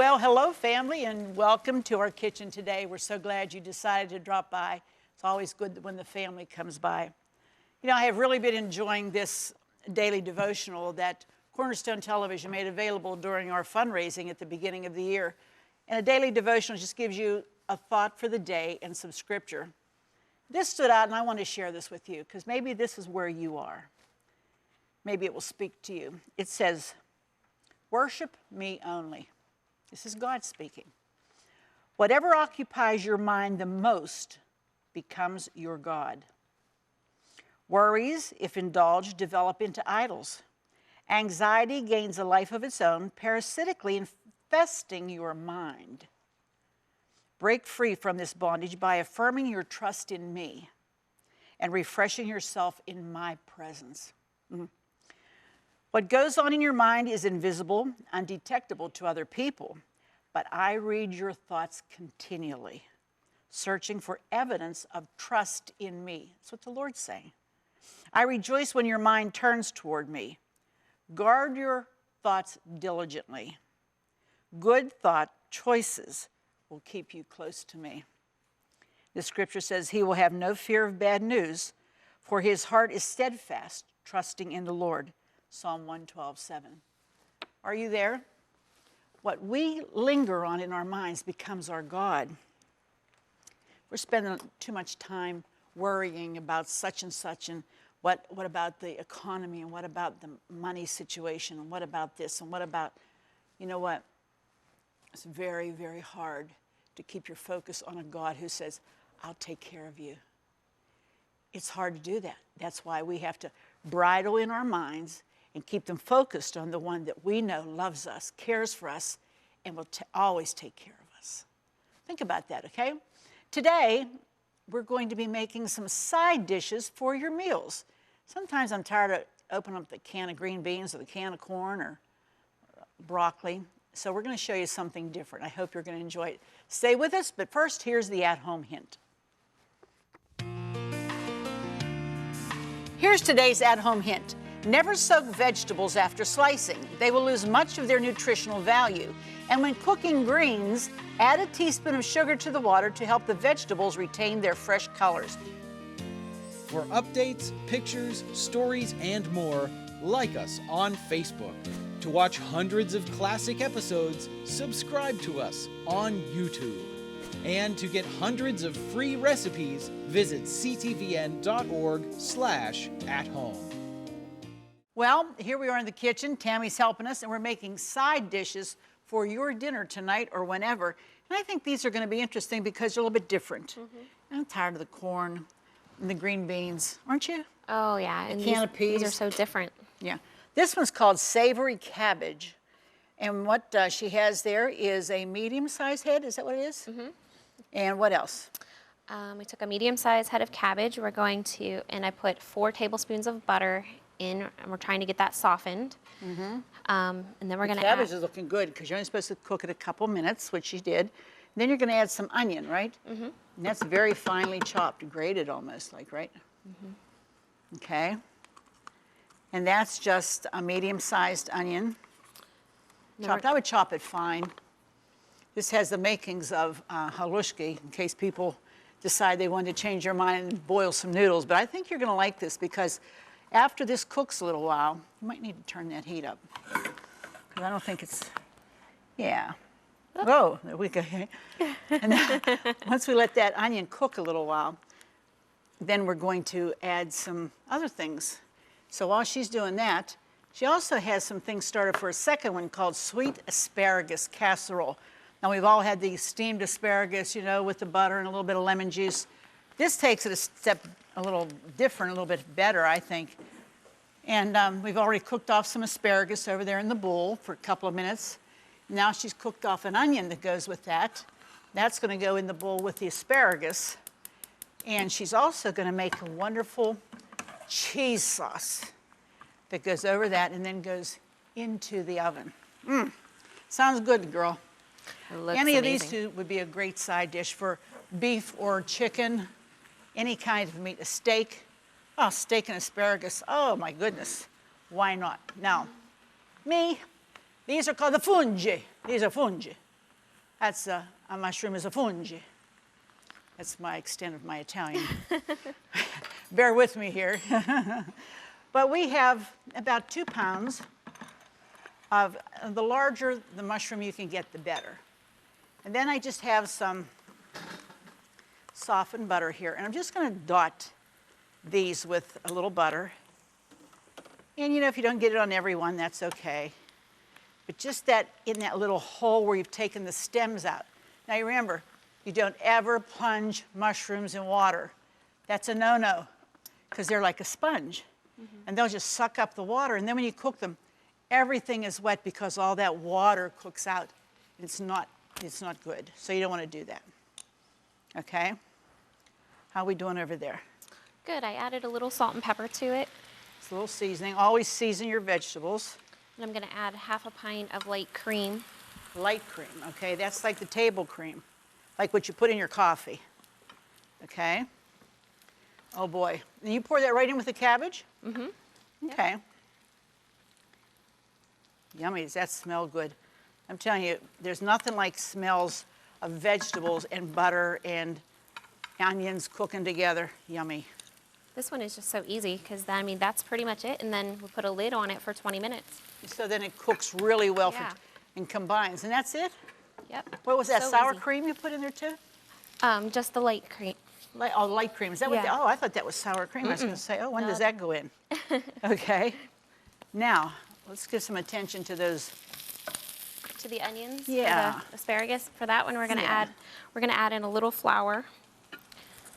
Well, hello, family, and welcome to our kitchen today. We're so glad you decided to drop by. It's always good when the family comes by. You know, I have really been enjoying this daily devotional that Cornerstone Television made available during our fundraising at the beginning of the year. And a daily devotional just gives you a thought for the day and some scripture. This stood out, and I want to share this with you because maybe this is where you are. Maybe it will speak to you. It says, "Worship me only." This is God speaking. "Whatever occupies your mind the most becomes your God. Worries, if indulged, develop into idols. Anxiety gains a life of its own, parasitically infesting your mind. Break free from this bondage by affirming your trust in me and refreshing yourself in my presence." What goes on in your mind is invisible, undetectable to other people, but I read your thoughts continually, searching for evidence of trust in me. That's what the Lord's saying. I rejoice when your mind turns toward me. Guard your thoughts diligently. Good thought choices will keep you close to me. The scripture says he will have no fear of bad news, for his heart is steadfast, trusting in the Lord. Psalm 112:7. Are you there? What we linger on in our minds becomes our God. We're spending too much time worrying about such and such, and what about the economy, and what about the money situation, and what about this, and what about, you know what? It's very, very hard to keep your focus on a God who says, I'll take care of you. It's hard to do that. That's why we have to bridle in our minds and keep them focused on the one that we know loves us, cares for us, and will always take care of us. Think about that, okay? Today, we're going to be making some side dishes for your meals. Sometimes I'm tired of opening up the can of green beans or the can of corn or broccoli. So we're going to show you something different. I hope you're going to enjoy it. Stay with us, but first, here's the at-home hint. Here's today's at-home hint. Never soak vegetables after slicing. They will lose much of their nutritional value. And when cooking greens, add a teaspoon of sugar to the water to help the vegetables retain their fresh colors. For updates, pictures, stories, and more, like us on Facebook. To watch hundreds of classic episodes, subscribe to us on YouTube. And to get hundreds of free recipes, visit ctvn.org/athome. Well, here we are in the kitchen. Tammy's helping us, and we're making side dishes for your dinner tonight or whenever. And I think these are going to be interesting because they're a little bit different. I'm tired of the corn and the green beans, aren't you? Oh, yeah. And can of peas. These are so different. Yeah. This one's called Savory cabbage. And what she has there is a medium-sized head. Is that what it is? And what else? We took a medium-sized head of cabbage. We're going to, and I put 4 tablespoons of butter in, and we're trying to get that softened. And then we're going to add... Cabbage is looking good because you're only supposed to cook it a couple minutes, which you did. Then you're going to add some onion, right? And that's very finely chopped, grated almost like, right? Okay. And that's just a medium-sized onion. Chopped. I would chop it fine. This has the makings of halushki in case people decide they want to change their mind and boil some noodles. But I think you're going to like this because after this cooks a little while, you might need to turn that heat up. Because I don't think it's, yeah. Whoa, there we go. And then, once we let that onion cook a little while, then we're going to add some other things. So while she's doing that, she also has some things started for a second one called sweet asparagus casserole. Now, we've all had the steamed asparagus, you know, with the butter and a little bit of lemon juice. This takes it a step a little different, a little bit better, I think. And we've already cooked off some asparagus over there in the bowl for a couple of minutes. Now she's cooked off an onion that goes with that. That's going to go in the bowl with the asparagus. And she's also going to make a wonderful cheese sauce that goes over that and then goes into the oven. Sounds good, girl. Any of these two would be a great side dish for beef or chicken, any kind of meat, a steak. Oh, steak and asparagus. Oh, my goodness. Why not? Now, these are called the fungi. These are fungi. That's a mushroom is a fungi. That's my extent of my Italian. Bear with me here. But we have about 2 pounds of, the larger the mushroom you can get, the better. And then I just have some softened butter here. And I'm just going to dot these with a little butter. And you know, if you don't get it on every one, that's okay. But just that in that little hole where you've taken the stems out. Now you remember, you don't ever plunge mushrooms in water. That's a no-no, because they're like a sponge. And they'll just suck up the water. And then when you cook them, everything is wet because all that water cooks out. It's not good. So you don't want to do that. Okay? How are we doing over there? Good. I added a little salt and pepper to it. It's a little seasoning. Always season your vegetables. And I'm going to add half a pint of light cream. Light cream, okay? That's like the table cream, like what you put in your coffee. Okay? Oh boy. And you pour that right in with the cabbage? Mm-hmm. Okay. Yep. Yummy. Does that smell good? I'm telling you, there's nothing like smells of vegetables and butter and onions cooking together. Yummy. This one is just so easy because, I mean, that's pretty much it. And then we put a lid on it for 20 minutes. So then it cooks really well Yeah. and combines. And that's it? Yep. What was that, So sour easy. cream you put in there too? Just the light cream. Light cream. Is that what? Yeah. Oh, I thought that was sour cream. I was going to say, oh, when No. does that go in? Okay. Now, let's give some attention to those. To the onions. Yeah. For the asparagus. For that one, we're going to Yeah. add in a little flour.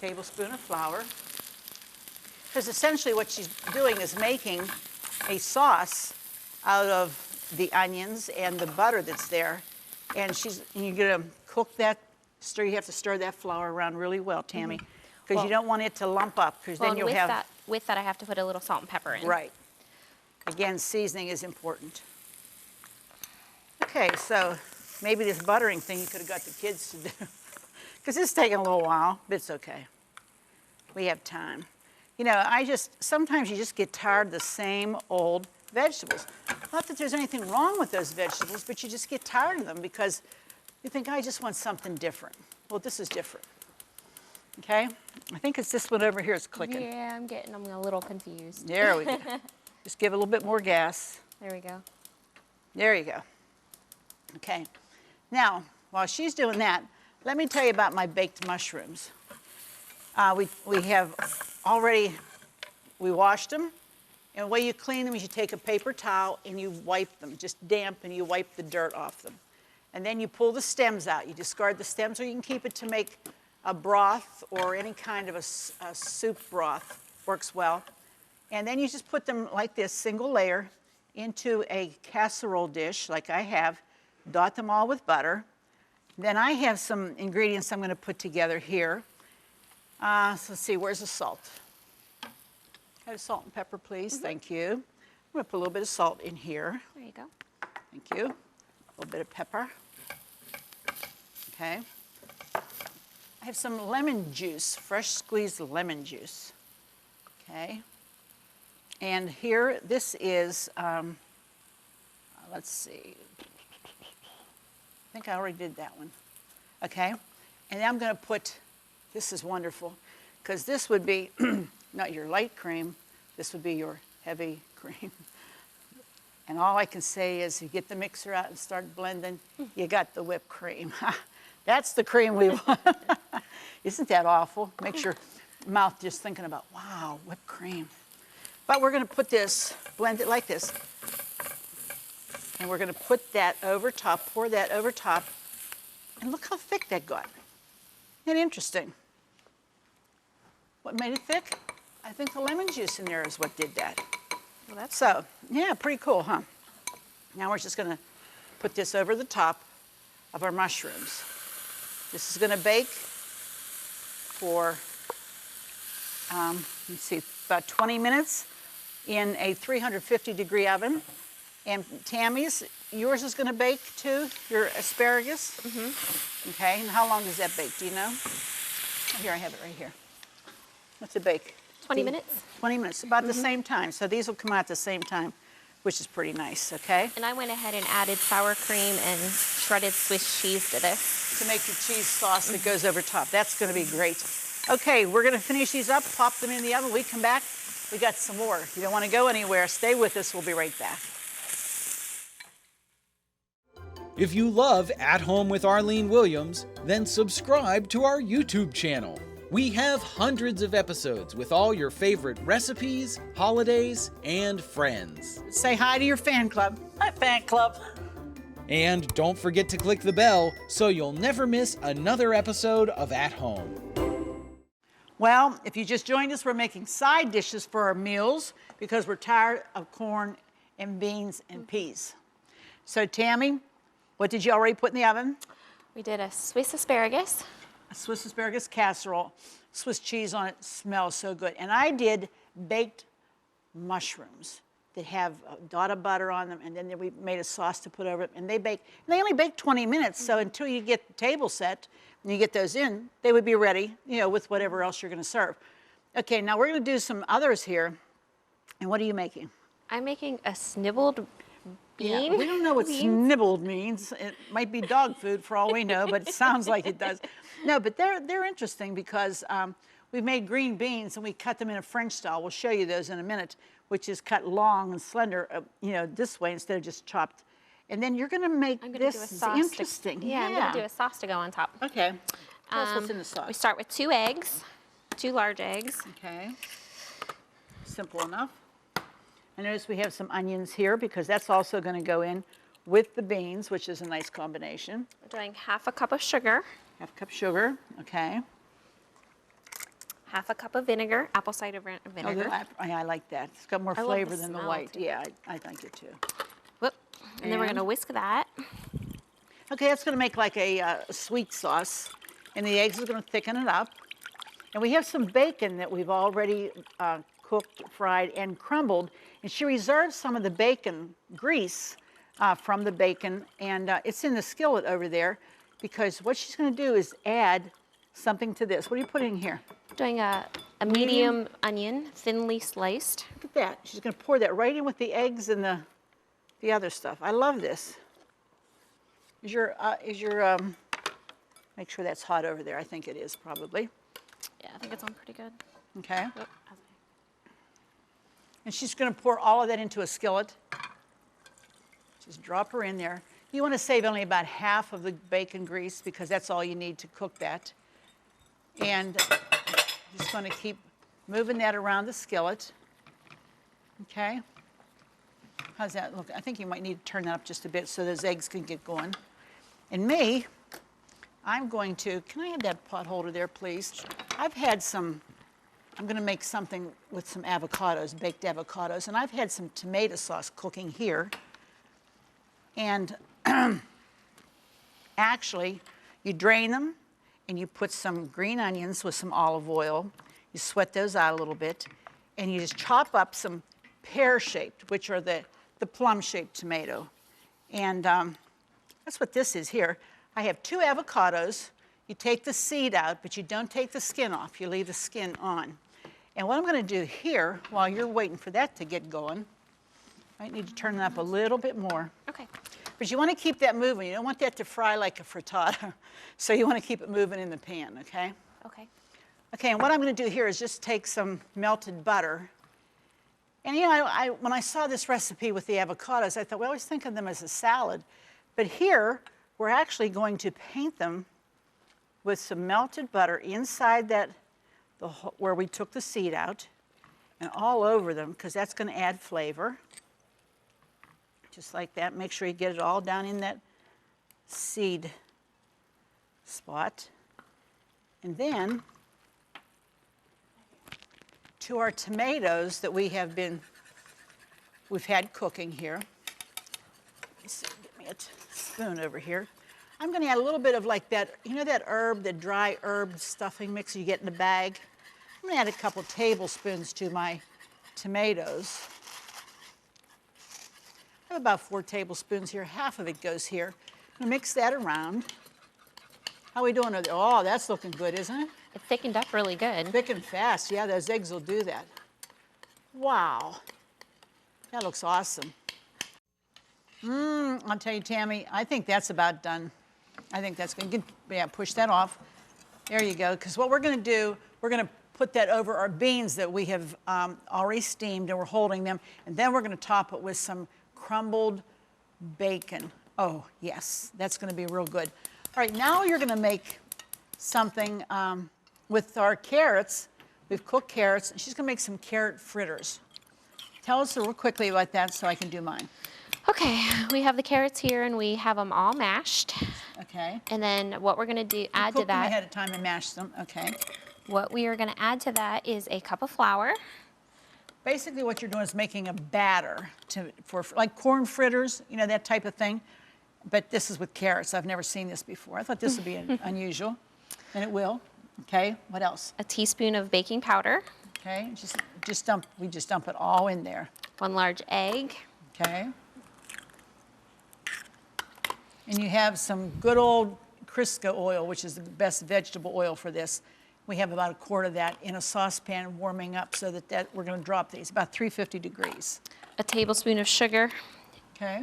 Tablespoon of flour. Because essentially what she's doing is making a sauce out of the onions and the butter that's there. And you're going to cook that, you have to stir that flour around really well, Tammy, because you don't want it to lump up, because then you'll have... With that, I have to put a little salt and pepper in. Right. Again, seasoning is important. Okay, so maybe this buttering thing you could have got the kids to do, because it's taking a little while, but it's okay. We have time. You know, sometimes you just get tired of the same old vegetables. Not that there's anything wrong with those vegetables, but you just get tired of them because you think, I just want something different. Well, this is different. Okay? I think it's this one over here is clicking. Yeah, I'm a little confused. There we go. Just give it a little bit more gas. There we go. There you go. Okay. Now, while she's doing that, let me tell you about my baked mushrooms. We have already, we washed them, and the way you clean them is you take a paper towel and you wipe them, just damp, and you wipe the dirt off them. And then you pull the stems out. You discard the stems, or you can keep it to make a broth or any kind of a soup broth. Works well. And then you just put them like this, single layer, into a casserole dish like I have. Dot them all with butter. Then I have some ingredients I'm going to put together here. So let's see, where's the salt? Have salt and pepper, please. Thank you. I'm going to put a little bit of salt in here. There you go. Thank you. A little bit of pepper. Okay. I have some lemon juice, fresh squeezed lemon juice. Okay. And here, this is, let's see. I think I already did that one. Okay. And then I'm going to put, this is wonderful, because this would be not your light cream, this would be your heavy cream. And all I can say is you get the mixer out and start blending, you got the whipped cream. That's the cream we want. Isn't that awful? Makes your mouth just thinking about, wow, whipped cream. But we're going to put this, blend it like this. And we're going to put that over top, pour that over top. And look how thick that got. Isn't that interesting? What made it thick? I think the lemon juice in there is what did that. Well, that's So, yeah, pretty cool, huh? Now we're just going to put this over the top of our mushrooms. This is going to bake for, let's see, about 20 minutes in a 350-degree oven. And Tammy's, yours is going to bake too, your asparagus? Mm-hmm. Okay, and how long does that bake, do you know? Oh, here, I have it right here. What's it bake? 20 minutes. 20 minutes, about the same time. So these will come out at the same time. which is pretty nice, okay? And I went ahead and added sour cream and shredded Swiss cheese to this. To make your cheese sauce that goes over top. That's gonna be great. Okay, we're gonna finish these up, pop them in the oven. We come back, we got some more. You don't wanna go anywhere. Stay with us, we'll be right back. If you love At Home with Arlene Williams, then subscribe to our YouTube channel. We have hundreds of episodes with all your favorite recipes, holidays, and friends. Say hi to your fan club. Hi, fan club. And don't forget to click the bell so you'll never miss another episode of At Home. Well, if you just joined us, we're making side dishes for our meals because we're tired of corn and beans and peas. So Tammy, what did you already put in the oven? We did a Swiss asparagus. A Swiss asparagus casserole. Swiss cheese on it smells so good. And I did baked mushrooms that have a dot of butter on them, and then we made a sauce to put over it. And they only bake 20 minutes, so until you get the table set and you get those in, they would be ready, you know, with whatever else you're gonna serve. Okay, now we're gonna do some others here. And what are you making? I'm making a snibbled bean. Yeah, we don't know what beans. snibbled means. It might be dog food for all we know, but it sounds like it does. No, but they're interesting because we've made green beans and we cut them in a French style. We'll show you those in a minute, which is cut long and slender, you know, this way instead of just chopped. And then you're gonna make I'm gonna do a this sauce. interesting. I'm gonna do a sauce to go on top. Okay. Tell us what's in the sauce. We start with 2 eggs, 2 large eggs. Okay. Simple enough. I notice we have some onions here because that's also going to go in with the beans, which is a nice combination. We're doing 1/2 cup of sugar, Half a cup sugar, okay. 1/2 cup of vinegar, apple cider vinegar. I like that. It's got more I love flavor the than the smell, white. too. Yeah, I think it too. Whoop. And then we're And- gonna whisk that. Okay, that's going to make like a sweet sauce, and the eggs are going to thicken it up. And we have some bacon that we've already cooked, fried, and crumbled. And she reserved some of the bacon grease from the bacon, and it's in the skillet over there because what she's going to do is add something to this. What are you putting in here? Doing a medium onion, thinly sliced. Look at that. She's going to pour that right in with the eggs and the other stuff. I love this. Make sure that's hot over there. I think it is probably. Yeah, I think it's on pretty good. Okay. Whoop. And she's going to pour all of that into a skillet. Just drop her in there. You want to save only about half of the bacon grease because that's all you need to cook that. And just going to keep moving that around the skillet. Okay. How's that look? I think you might need to turn that up just a bit so those eggs can get going. And me, I'm going to, can I have that pot holder there, please? Sure. I'm going to make something with some avocados, baked avocados, and I've had some tomato sauce cooking here. And actually, you drain them, and you put some green onions with some olive oil. You sweat those out a little bit, and you just chop up some pear-shaped, which are the plum-shaped tomato. And that's what this is here. I have 2 avocados. You take the seed out, but you don't take the skin off. You leave the skin on. And what I'm going to do here, while you're waiting for that to get going, I need to turn it up a little bit more. Okay. But you want to keep that moving. You don't want that to fry like a frittata. So you want to keep it moving in the pan, okay? Okay. Okay, and what I'm going to do here is just take some melted butter. And you know, when I saw this recipe with the avocados, I thought, we always think of them as a salad. But here, we're actually going to paint them with some melted butter inside that, where we took the seed out, and all over them, because that's going to add flavor. Just like that. Make sure you get it all down in that seed spot. And then, to our tomatoes that we've had cooking here. Let me see, get me a spoon over here. I'm going to add a little bit of like that, you know that herb, the dry herb stuffing mix you get in a bag? I'm going to add a couple tablespoons to my tomatoes. I have about 4 tablespoons here. Half of it goes here. I'm going to mix that around. How are we doing over there? Oh, that's looking good, isn't it? It thickened up really good. Thick and fast. Yeah, those eggs will do that. Wow. That looks awesome. I'll tell you, Tammy, I think that's about done. I think that's going to, yeah, push that off. There you go. Because what we're going to do, we're going to put that over our beans that we have already steamed, and we're holding them. And then we're going to top it with some crumbled bacon. Oh, yes, that's going to be real good. All right, now you're going to make something with our carrots. We've cooked carrots, and she's going to make some carrot fritters. Tell us real quickly about that so I can do mine. Okay, we have the carrots here, and we have them all mashed. Okay. And then what we're going to do, add to Cook them that. ahead of time and mash them. Okay. What we are going to add to that is a cup of flour. Basically, what you're doing is making a batter for like corn fritters, you know, that type of thing. But this is with carrots. I've never seen this before. I thought this would be unusual, and it will. Okay. What else? A teaspoon of baking powder. Okay. We just dump it all in there. 1 large egg. Okay. And you have some good old Crisco oil, which is the best vegetable oil for this. We have about a quart of that in a saucepan warming up so that we're going to drop these, about 350 degrees. A tablespoon of sugar. Okay.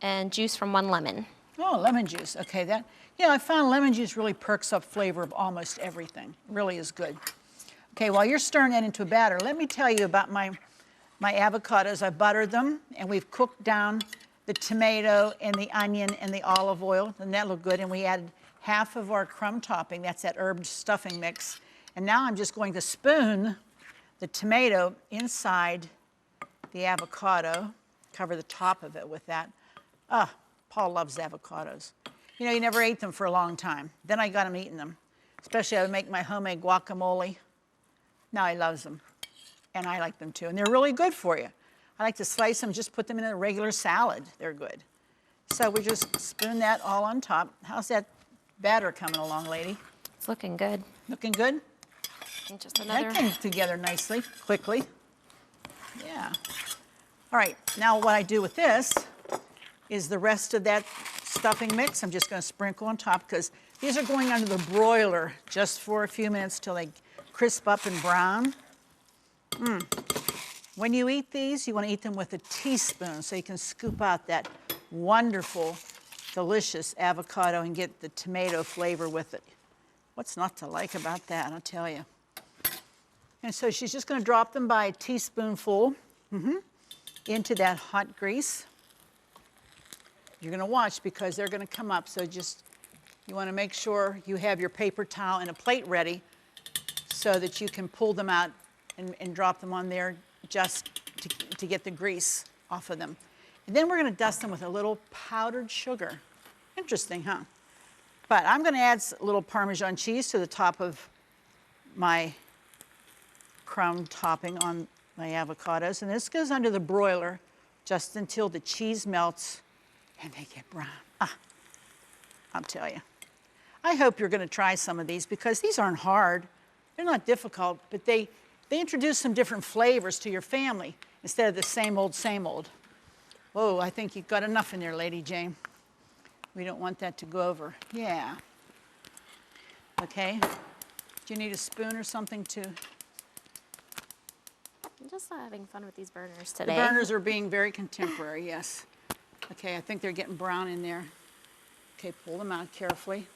And juice from 1 lemon. Oh, lemon juice. Okay, I found lemon juice really perks up flavor of almost everything. It really is good. Okay, while you're stirring that into a batter, let me tell you about my avocados. I buttered them, and we've cooked down the tomato and the onion and the olive oil, and that looked good. And we added half of our crumb topping. That's that herb stuffing mix. And now I'm just going to spoon the tomato inside the avocado, cover the top of it with that. Paul loves avocados. You know, he never ate them for a long time. Then I got him eating them. Especially I would make my homemade guacamole. Now he loves them. And I like them too. And they're really good for you. I like to slice them, just put them in a regular salad. They're good. So we just spoon that all on top. How's that batter coming along, lady? It's looking good. Looking good? And just another. That came together nicely, quickly. Yeah. All right, now what I do with this is the rest of that stuffing mix, I'm just going to sprinkle on top because these are going under the broiler just for a few minutes till they crisp up and brown. When you eat these, you want to eat them with a teaspoon so you can scoop out that wonderful, delicious avocado and get the tomato flavor with it. What's not to like about that, I'll tell you. And so she's just going to drop them by a teaspoonful into that hot grease. You're going to watch because they're going to come up, so you want to make sure you have your paper towel and a plate ready so that you can pull them out and drop them on there just to get the grease off of them. And then we're going to dust them with a little powdered sugar. Interesting, huh? But I'm going to add a little Parmesan cheese to the top of my crumb topping on my avocados. And this goes under the broiler just until the cheese melts and they get brown. I'll tell you. I hope you're going to try some of these because these aren't hard. They're not difficult, but they introduce some different flavors to your family instead of the same old, same old. Whoa, I think you've got enough in there, Lady Jane. We don't want that to go over. Yeah. Okay. Do you need a spoon or something to? I'm just having fun with these burners today. The burners are being very contemporary, yes. Okay, I think they're getting brown in there. Okay, pull them out carefully.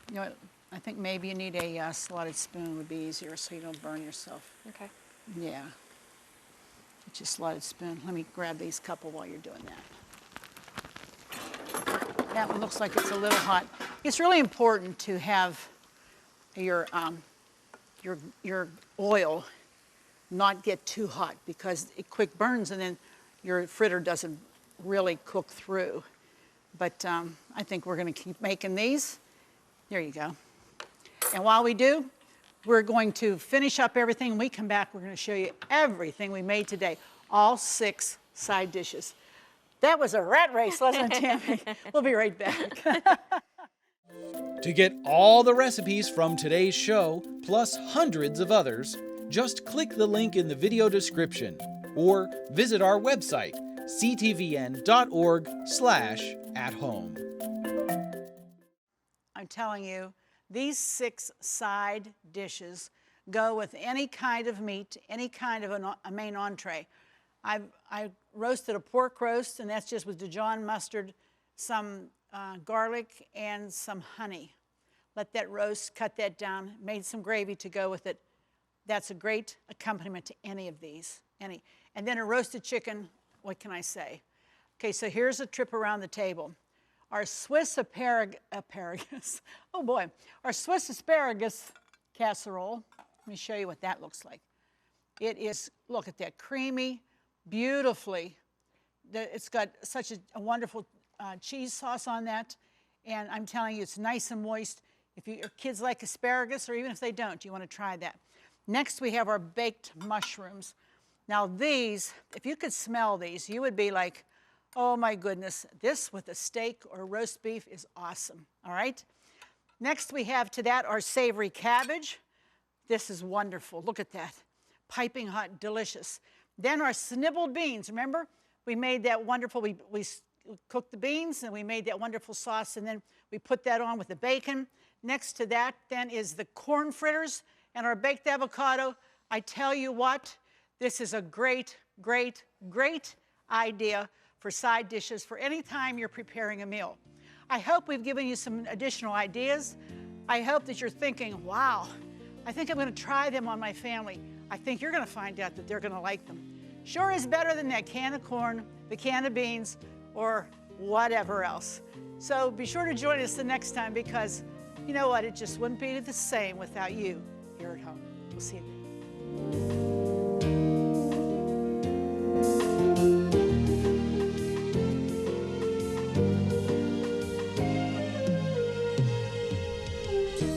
You know what? I think maybe you need a slotted spoon would be easier so you don't burn yourself. Okay. Yeah. Get your slotted spoon. Let me grab these couple while you're doing that. That one looks like it's a little hot. It's really important to have your oil not get too hot because it quick burns and then your fritter doesn't really cook through. But I think we're going to keep making these. There you go. And while we do, we're going to finish up everything. When we come back, we're going to show you everything we made today, all 6 side dishes. That was a rat race, wasn't it, Tammy? We'll be right back. To get all the recipes from today's show, plus hundreds of others, just click the link in the video description or visit our website, ctvn.org/at-home. I'm telling you, these 6 side dishes go with any kind of meat, any kind of a main entree. I roasted a pork roast, and that's just with Dijon mustard, some garlic, and some honey. Let that roast, cut that down, made some gravy to go with it. That's a great accompaniment to any of these, any. And then a roasted chicken, what can I say? Okay, so here's a trip around the table. Our Swiss asparagus, oh boy, our Swiss asparagus casserole. Let me show you what that looks like. It is, look at that, creamy, beautifully. It's got such a wonderful cheese sauce on that, and I'm telling you, it's nice and moist. If your kids like asparagus, or even if they don't, you want to try that. Next, we have our baked mushrooms. Now these, if you could smell these, you would be like, oh my goodness, this with a steak or roast beef is awesome, all right? Next, we have to that our savory cabbage. This is wonderful, look at that. Piping hot, delicious. Then our snibbled beans, remember? We made that wonderful, we cooked the beans and we made that wonderful sauce, and then we put that on with the bacon. Next to that then is the corn fritters and our baked avocado. I tell you what, this is a great, great, great idea for side dishes for any time you're preparing a meal. I hope we've given you some additional ideas. I hope that you're thinking, wow, I think I'm gonna try them on my family. I think you're gonna find out that they're gonna like them. Sure is better than that can of corn, the can of beans, or whatever else. So be sure to join us the next time, because you know what, it just wouldn't be the same without you here at home. We'll see you then.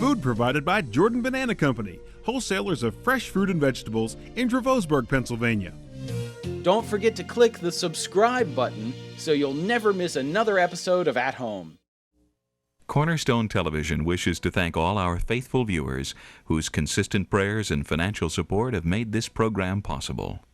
Food provided by Jordan Banana Company, wholesalers of fresh fruit and vegetables in Dravosburg, Pennsylvania. Don't forget to click the subscribe button so you'll never miss another episode of At Home. Cornerstone Television wishes to thank all our faithful viewers whose consistent prayers and financial support have made this program possible.